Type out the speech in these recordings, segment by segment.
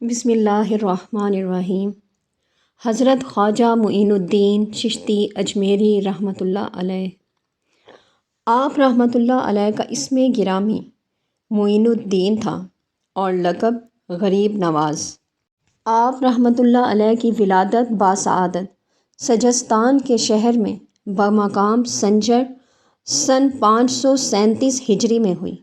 بسم اللہ الرحمن الرحیم۔ حضرت خواجہ معین الدین چشتی اجمیری رحمۃ اللہ علیہ۔ آپ رحمۃ اللہ علیہ کا اسم گرامی معین الدین تھا اور لقب غریب نواز۔ آپ رحمۃ اللہ علیہ کی ولادت باسعادت سجستان کے شہر میں بمقام سنجر سن 537 ہجری میں ہوئی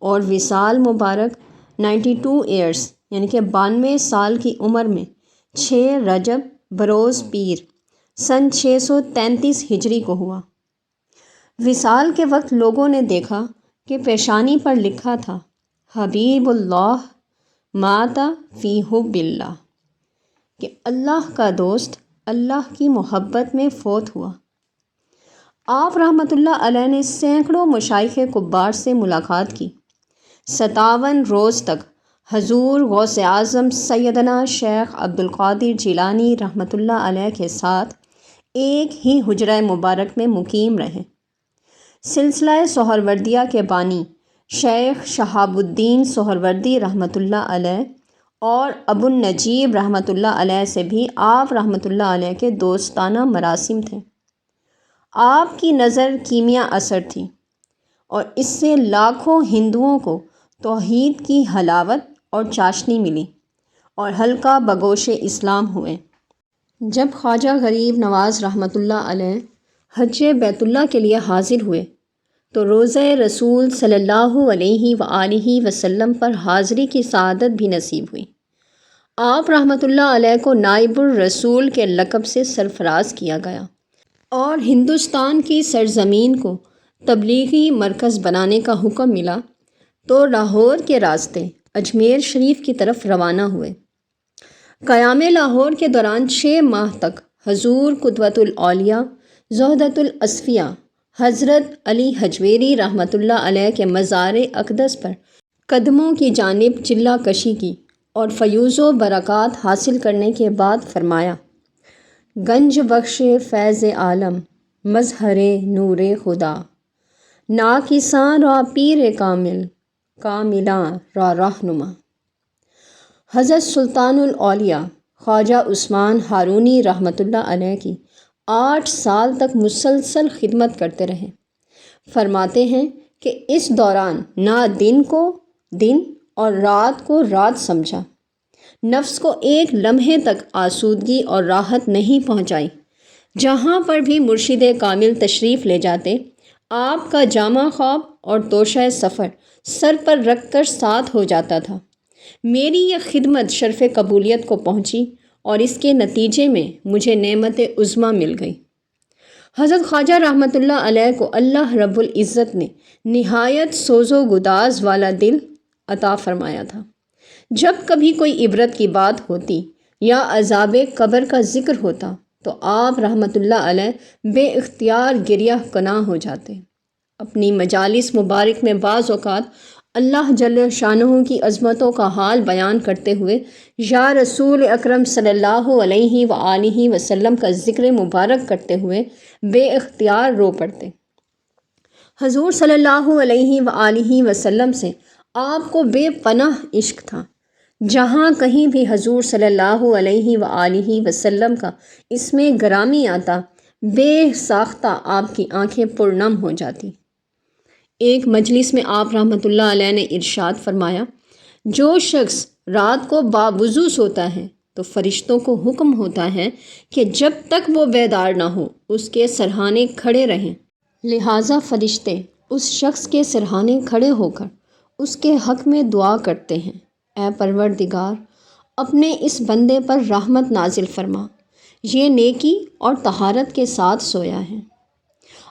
اور وصال مبارک 92 ایئرس یعنی کہ 92 سال کی عمر میں 6 رجب بروز پیر سن 633 ہجری کو ہوا۔ وصال کے وقت لوگوں نے دیکھا کہ پیشانی پر لکھا تھا حبیب اللہ مات فی حب اللہ، کہ اللہ کا دوست اللہ کی محبت میں فوت ہوا۔ آپ رحمۃ اللہ علیہ نے سینکڑوں مشائخ کبار سے ملاقات کی۔ 57 روز تک حضور غوث اعظم سیدنا شیخ عبد القادر جیلانی رحمۃ اللہ علیہ کے ساتھ ایک ہی حجرہ مبارک میں مقیم رہے۔ سلسلہ سہروردیہ کے بانی شیخ شہاب الدین سہروردی رحمۃ اللہ علیہ اور ابو النجیب رحمۃ اللہ علیہ سے بھی آپ رحمۃ اللہ علیہ کے دوستانہ مراسم تھے۔ آپ کی نظر کیمیا اثر تھی اور اس سے لاکھوں ہندوؤں کو توحید کی حلاوت اور چاشنی ملی اور حلقہ بگوش اسلام ہوئے۔ جب خواجہ غریب نواز رحمۃ اللہ علیہ حج بیت اللہ کے لیے حاضر ہوئے تو روضہ رسول صلی اللہ علیہ وآلہ وسلم پر حاضری کی سعادت بھی نصیب ہوئی۔ آپ رحمۃ اللہ علیہ کو نائب الرسول کے لقب سے سرفراز کیا گیا اور ہندوستان کی سرزمین کو تبلیغی مرکز بنانے کا حکم ملا تو لاہور کے راستے اجمیر شریف کی طرف روانہ ہوئے۔ قیام لاہور کے دوران 6 ماہ تک حضور قدوۃ الاولیاء زہدۃ الاصفیاء حضرت علی حجویری رحمۃ اللہ علیہ کے مزار اقدس پر قدموں کی جانب چلہ کشی کی اور فیوض و برکات حاصل کرنے کے بعد فرمایا: گنج بخش فیض عالم مظہر نور خدا، ناکساں را پیر کامل کاملاں را رہنما۔ حضرت سلطان الاولیاء خواجہ عثمان ہارونی رحمۃ اللہ علیہ کی 8 سال تک مسلسل خدمت کرتے رہے۔ فرماتے ہیں کہ اس دوران نہ دن کو دن اور رات کو رات سمجھا، نفس کو ایک لمحے تک آسودگی اور راحت نہیں پہنچائی۔ جہاں پر بھی مرشد کامل تشریف لے جاتے، آپ کا جامہ خواب اور توشہ سفر سر پر رکھ کر ساتھ ہو جاتا تھا۔ میری یہ خدمت شرف قبولیت کو پہنچی اور اس کے نتیجے میں مجھے نعمت عظمیٰ مل گئی۔ حضرت خواجہ رحمۃ اللہ علیہ کو اللہ رب العزت نے نہایت سوز و گداز والا دل عطا فرمایا تھا۔ جب کبھی کوئی عبرت کی بات ہوتی یا عذاب قبر کا ذکر ہوتا تو آپ رحمۃ اللہ علیہ بے اختیار گریہ کناں ہو جاتے۔ اپنی مجالس مبارک میں بعض اوقات اللہ جل شانہ کی عظمتوں کا حال بیان کرتے ہوئے یا رسول اکرم صلی اللہ علیہ وآلہ وسلم کا ذکر مبارک کرتے ہوئے بے اختیار رو پڑتے۔ حضور صلی اللہ علیہ وآلہ وسلم سے آپ کو بے پناہ عشق تھا۔ جہاں کہیں بھی حضور صلی اللہ علیہ وآلہ وسلم کا اسم گرامی آتا، بے ساختہ آپ کی آنکھیں پرنم ہو جاتی۔ ایک مجلس میں آپ رحمۃ اللہ علیہ نے ارشاد فرمایا: جو شخص رات کو باوضو سوتا ہے تو فرشتوں کو حکم ہوتا ہے کہ جب تک وہ بیدار نہ ہو اس کے سرہانے کھڑے رہیں، لہٰذا فرشتے اس شخص کے سرہانے کھڑے ہو کر اس کے حق میں دعا کرتے ہیں: اے پروردگار، اپنے اس بندے پر رحمت نازل فرما، یہ نیکی اور طہارت کے ساتھ سویا ہے۔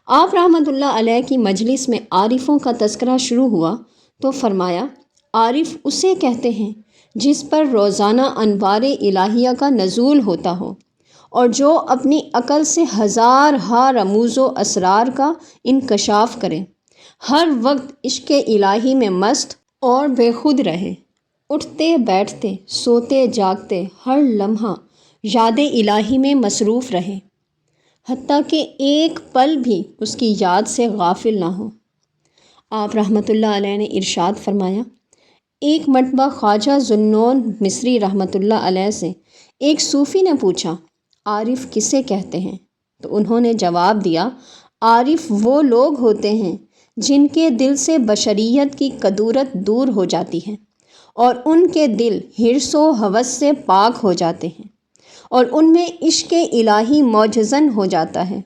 آپ رحمۃ اللہ علیہ کی مجلس میں عارفوں کا تذکرہ شروع ہوا تو فرمایا: عارف اسے کہتے ہیں جس پر روزانہ انوار الہیہ کا نزول ہوتا ہو اور جو اپنی عقل سے ہزارہا رموز و اسرار کا انکشاف کرے، ہر وقت عشق الہی میں مست اور بے خود رہے، اٹھتے بیٹھتے سوتے جاگتے ہر لمحہ یاد الہی میں مصروف رہے، حتیٰ کہ ایک پل بھی اس کی یاد سے غافل نہ ہو۔ آپ رحمۃ اللہ علیہ نے ارشاد فرمایا: ایک مرتبہ خواجہ ذوالنون مصری رحمۃ اللہ علیہ سے ایک صوفی نے پوچھا، عارف کسے کہتے ہیں؟ تو انہوں نے جواب دیا، عارف وہ لوگ ہوتے ہیں جن کے دل سے بشریت کی کدورت دور ہو جاتی ہے اور ان کے دل حرص و ہوس سے پاک ہو جاتے ہیں اور ان میں عشق الہی موجزن ہو جاتا ہے،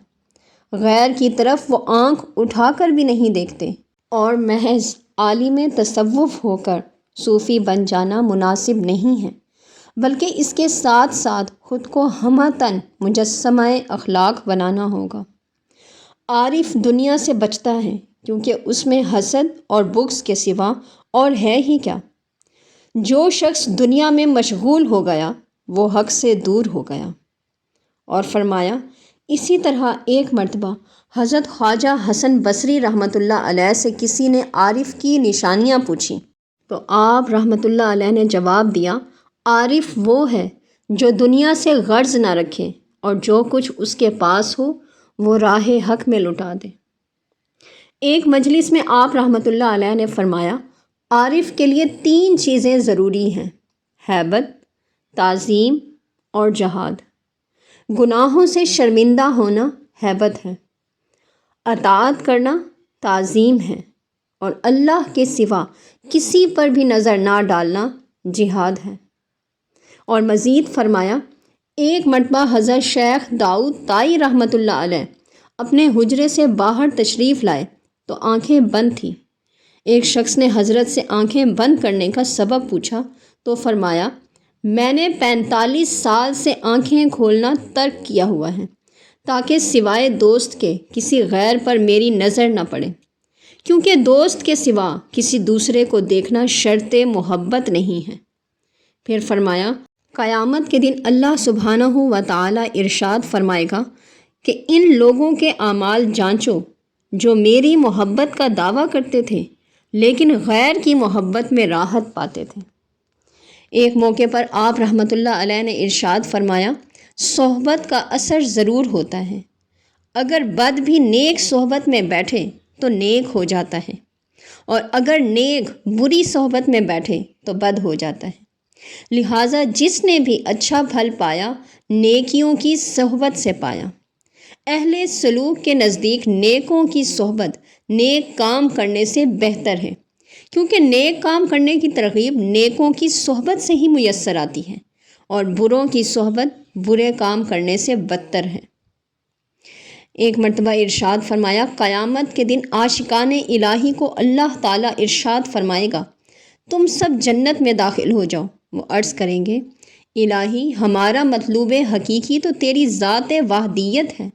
غیر کی طرف وہ آنکھ اٹھا کر بھی نہیں دیکھتے، اور محض عالم تصوف ہو کر صوفی بن جانا مناسب نہیں ہے، بلکہ اس کے ساتھ ساتھ خود کو ہمتاً مجسمہ اخلاق بنانا ہوگا۔ عارف دنیا سے بچتا ہے کیونکہ اس میں حسد اور بغض کے سوا اور ہے ہی کیا۔ جو شخص دنیا میں مشغول ہو گیا وہ حق سے دور ہو گیا۔ اور فرمایا، اسی طرح ایک مرتبہ حضرت خواجہ حسن بصری رحمۃ اللہ علیہ سے کسی نے عارف کی نشانیاں پوچھیں تو آپ رحمۃ اللہ علیہ نے جواب دیا، عارف وہ ہے جو دنیا سے غرض نہ رکھے اور جو کچھ اس کے پاس ہو وہ راہ حق میں لٹا دے۔ ایک مجلس میں آپ رحمۃ اللہ علیہ نے فرمایا، عارف کے لیے 3 چیزیں ضروری ہیں: ہیبت، تعظیم اور جہاد۔ گناہوں سے شرمندہ ہونا ہیبت ہے، اطاعت کرنا تعظیم ہے، اور اللہ کے سوا کسی پر بھی نظر نہ ڈالنا جہاد ہے۔ اور مزید فرمایا، ایک مرتبہ حضرت شیخ داؤد طائی رحمۃ اللہ علیہ اپنے حجرے سے باہر تشریف لائے تو آنکھیں بند تھیں۔ ایک شخص نے حضرت سے آنکھیں بند کرنے کا سبب پوچھا تو فرمایا، میں نے 45 سال سے آنکھیں کھولنا ترک کیا ہوا ہے تاکہ سوائے دوست کے کسی غیر پر میری نظر نہ پڑے، کیونکہ دوست کے سوا کسی دوسرے کو دیکھنا شرط محبت نہیں ہے۔ پھر فرمایا، قیامت کے دن اللہ سبحانہ و تعالی ارشاد فرمائے گا کہ ان لوگوں کے اعمال جانچو جو میری محبت کا دعویٰ کرتے تھے لیکن غیر کی محبت میں راحت پاتے تھے۔ ایک موقع پر آپ رحمۃ اللہ علیہ نے ارشاد فرمایا، صحبت کا اثر ضرور ہوتا ہے، اگر بد بھی نیک صحبت میں بیٹھے تو نیک ہو جاتا ہے، اور اگر نیک بری صحبت میں بیٹھے تو بد ہو جاتا ہے۔ لہٰذا جس نے بھی اچھا پھل پایا نیکیوں کی صحبت سے پایا۔ اہل سلوک کے نزدیک نیکوں کی صحبت نیک کام کرنے سے بہتر ہے، کیونکہ نیک کام کرنے کی ترغیب نیکوں کی صحبت سے ہی میسر آتی ہے، اور بروں کی صحبت برے کام کرنے سے بدتر ہے۔ ایک مرتبہ ارشاد فرمایا، قیامت کے دن عاشقان الہی کو اللہ تعالیٰ ارشاد فرمائے گا، تم سب جنت میں داخل ہو جاؤ۔ وہ عرض کریں گے، الہی ہمارا مطلوب حقیقی تو تیری ذات وحدیت ہے،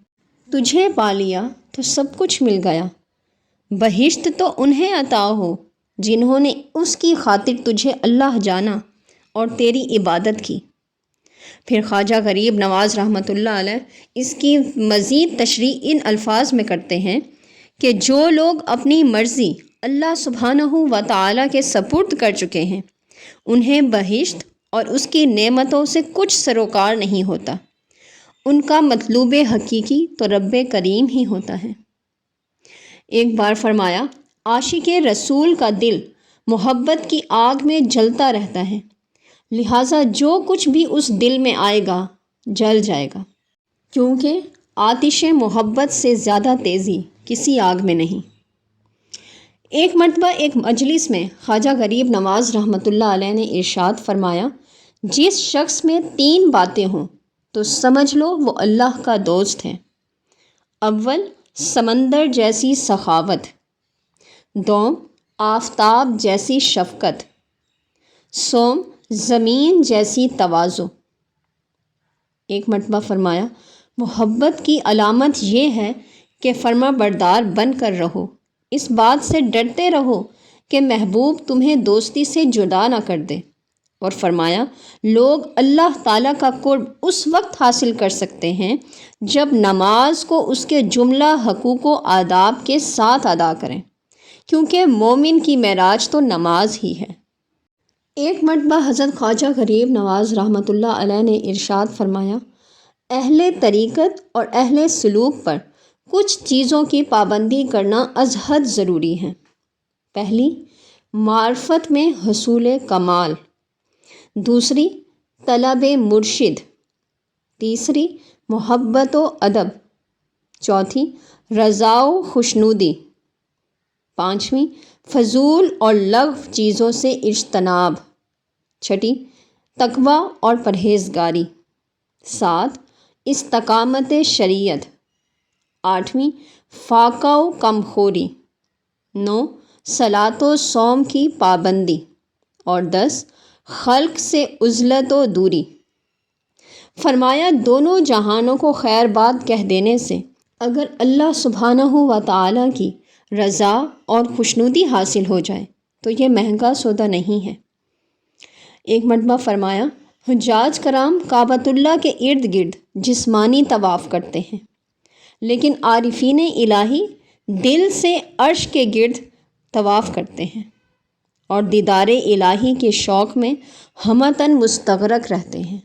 تجھے پا لیا تو سب کچھ مل گیا۔ بہشت تو انہیں عطا ہو جنہوں نے اس کی خاطر تجھے اللہ جانا اور تیری عبادت کی۔ پھر خواجہ غریب نواز رحمۃ اللہ علیہ اس کی مزید تشریح ان الفاظ میں کرتے ہیں کہ جو لوگ اپنی مرضی اللہ سبحانہ و تعالیٰ کے سپرد کر چکے ہیں انہیں بہشت اور اس کی نعمتوں سے کچھ سروکار نہیں ہوتا، ان کا مطلوب حقیقی تو رب کریم ہی ہوتا ہے۔ ایک بار فرمایا، عاشق رسول کا دل محبت کی آگ میں جلتا رہتا ہے، لہٰذا جو کچھ بھی اس دل میں آئے گا جل جائے گا، کیونکہ آتش محبت سے زیادہ تیزی کسی آگ میں نہیں۔ ایک مرتبہ ایک مجلس میں خواجہ غریب نواز رحمۃ اللہ علیہ نے ارشاد فرمایا، جس شخص میں 3 باتیں ہوں تو سمجھ لو وہ اللہ کا دوست ہے۔ اول، سمندر جیسی سخاوت، دوم، آفتاب جیسی شفقت، سوم، زمین جیسی تواضع۔ ایک مرتبہ فرمایا، محبت کی علامت یہ ہے کہ فرما بردار بن کر رہو، اس بات سے ڈرتے رہو کہ محبوب تمہیں دوستی سے جدا نہ کر دے۔ اور فرمایا، لوگ اللہ تعالیٰ کا قرب اس وقت حاصل کر سکتے ہیں جب نماز کو اس کے جملہ حقوق و آداب کے ساتھ ادا کریں، کیونکہ مومن کی معراج تو نماز ہی ہے۔ ایک مرتبہ حضرت خواجہ غریب نواز رحمۃ اللہ علیہ نے ارشاد فرمایا، اہل طریقت اور اہل سلوک پر کچھ چیزوں کی پابندی کرنا از حد ضروری ہے۔ پہلی، معرفت میں حصول کمال، دوسری طلب مرشد، تیسری محبت و ادب، چوتھی رضا و خوشنودی، پانچویں فضول اور لغو چیزوں سے اجتناب، چھٹی تقوی اور پرہیزگاری، سات استقامت شریعت، آٹھویں فاقہ و کمخوری، نو صلاۃ و صوم کی پابندی، اور 10 خلق سے عزلت و دوری۔ فرمایا دونوں جہانوں کو خیر بات کہہ دینے سے اگر اللہ سبحانہ و تعالیٰ کی رضا اور خوشنودی حاصل ہو جائے تو یہ مہنگا سودا نہیں ہے۔ ایک مرتبہ فرمایا حجاج کرام کعبۃ اللہ کے ارد گرد جسمانی طواف کرتے ہیں، لیکن عارفین الہی دل سے عرش کے گرد طواف کرتے ہیں اور دیدار الہی کے شوق میں ہمتاً مستغرق رہتے ہیں۔